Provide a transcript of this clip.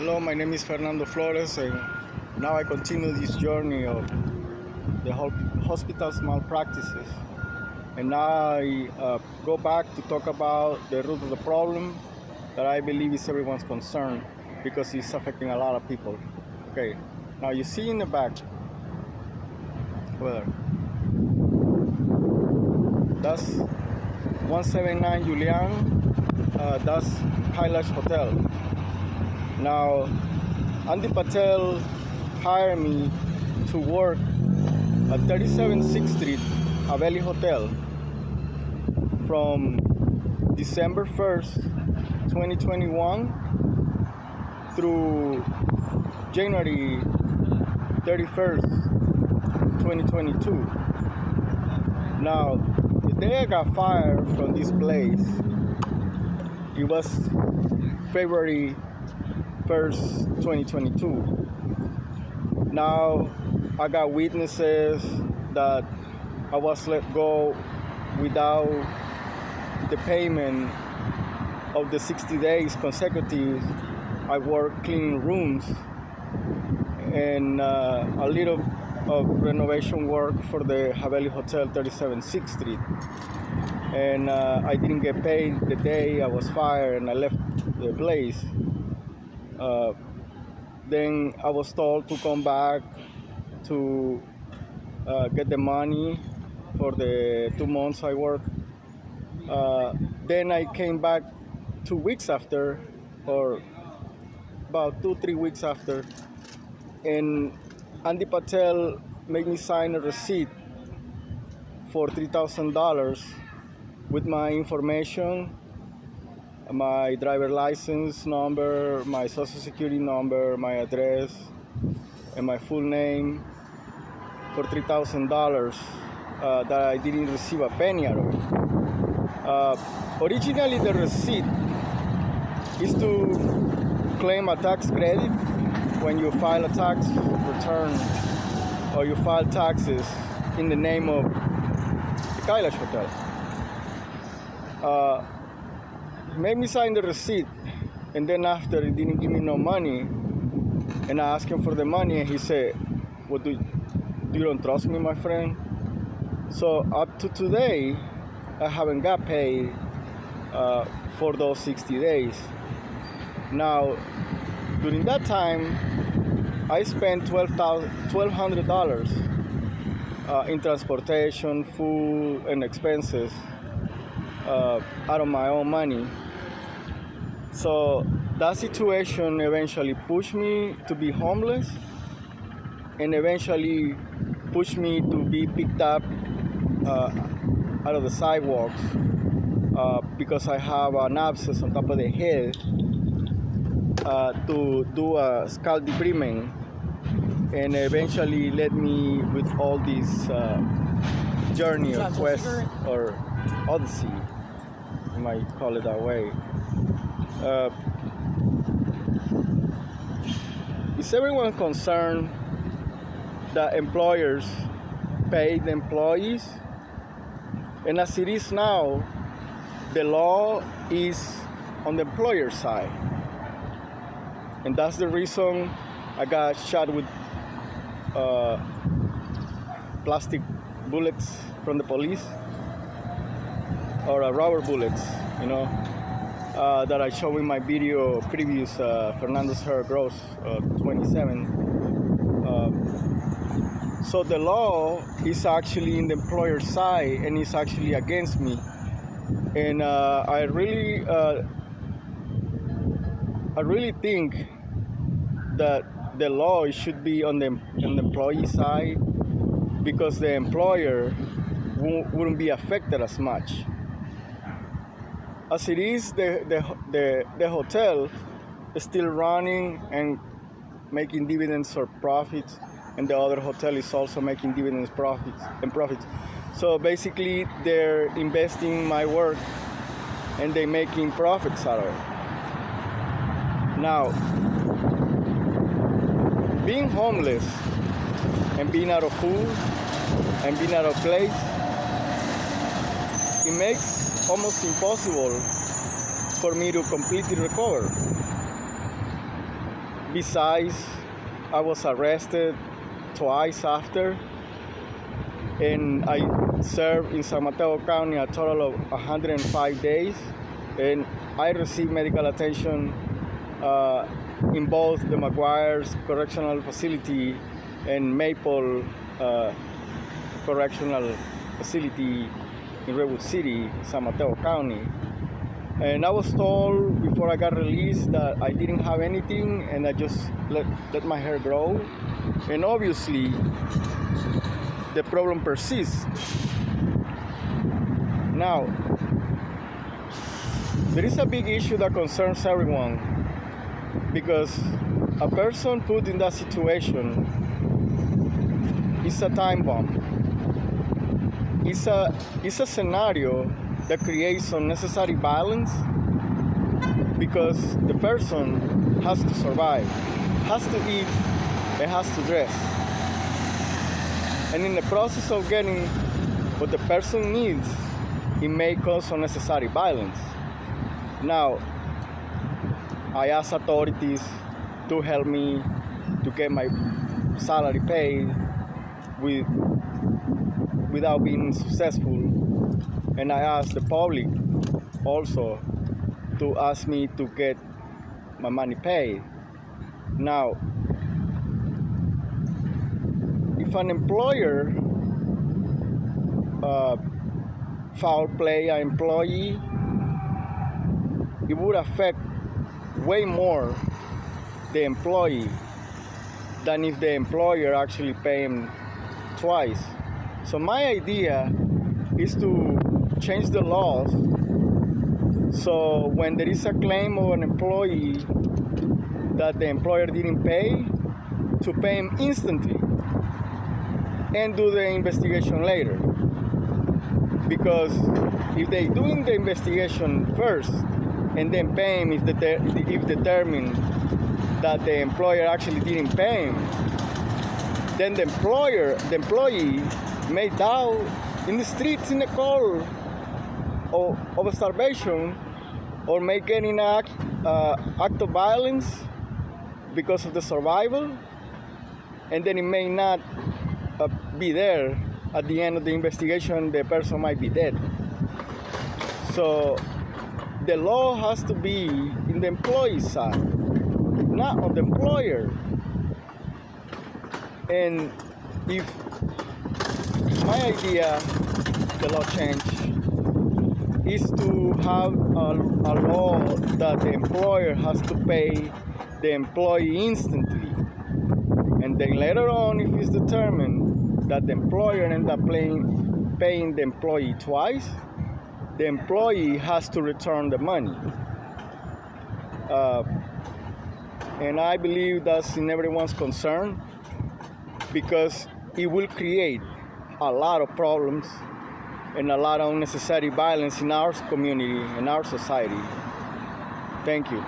Hello, my name is Fernando Flores, and now I continue this journey of the hospital's malpractices. And now I go back to talk about the root of the problem that I believe is everyone's concern because it's affecting a lot of people. Okay, now you see in the back, well, that's 179 Julian, that's Kailash Hotel. Now, Andy Patel hired me to work at 37 6th Street, Haveli Hotel, from December 1st, 2021 through January 31st, 2022. Now, the day I got fired from this place, it was February 1st, 2022. Now I got witnesses that I was let go without the payment of the 60 days consecutive. I worked cleaning rooms and a little of renovation work for the Haveli Hotel 37 6th Street. And I didn't get paid the day I was fired and I left the place. Then I was told to come back to get the money for the 2 months I worked. Then I came back 2 weeks after, or about 2-3 weeks after, and Andy Patel made me sign a receipt for $3,000 with my information, my driver license number, my social security number, my address, and my full name for $3,000 that I didn't receive a penny out of it. Originally, the receipt is to claim a tax credit when you file a tax return or you file taxes in the name of the Kailash Hotel. He made me sign the receipt, and then after he didn't give me no money, and I asked him for the money, and he said, "What you don't trust me, my friend?" So up to today, I haven't got paid for those 60 days. Now, during that time, I spent $1,200 in transportation, food, and expenses out of my own money. So that situation eventually pushed me to be homeless and eventually pushed me to be picked up out of the sidewalks because I have an abscess on top of the head to do a scalp debridement, and eventually led me with all this journey or quest or odyssey, you might call it that way. Is everyone concerned that employers pay the employees? And as it is now, the law is on the employer side. And that's the reason I got shot with plastic bullets from the police, or rubber bullets, that I showed in my video previous, Fernando's hair grows 27. So the law is actually in the employer's side and it's actually against me. And I really think that the law should be on the employee side, because the employer wouldn't be affected as much. As it is, the hotel is still running and making dividends or profits, and the other hotel is also making dividends, profits. So basically, they're investing my work and they're making profits out of it. Now, being homeless and being out of food and being out of place, it makes almost impossible for me to completely recover. Besides, I was arrested twice after, and I served in San Mateo County a total of 105 days, and I received medical attention in both the McGuire's Correctional Facility and Maple Correctional Facility in Redwood City, San Mateo County. And I was told before I got released that I didn't have anything, and I just let my hair grow. And obviously, the problem persists. Now, there is a big issue that concerns everyone, because a person put in that situation is a time bomb. It's a scenario that creates unnecessary violence, because the person has to survive, has to eat, and has to dress. And in the process of getting what the person needs, it may cause unnecessary violence. Now, I asked authorities to help me to get my salary paid without being successful. And I asked the public also to ask me to get my money paid. Now, if an employer foul play an employee, it would affect way more the employee than if the employer actually pay him twice. So my idea is to change the laws so when there is a claim of an employee that the employer didn't pay, to pay him instantly and do the investigation later. Because if they doing the investigation first and then pay him if determined that the employer actually didn't pay him, then the employee may die in the streets in the cold of starvation, or may get in an act of violence because of the survival, and then it may not be there at the end of the investigation. The person might be dead. So the law has to be in the employee side, not on the employer. And if my idea, the law change, is to have a law that the employer has to pay the employee instantly, and then later on, if it's determined that the employer ends up paying the employee twice, the employee has to return the money. And I believe that's in everyone's concern, because it will create a lot of problems and a lot of unnecessary violence in our community, in our society. Thank you.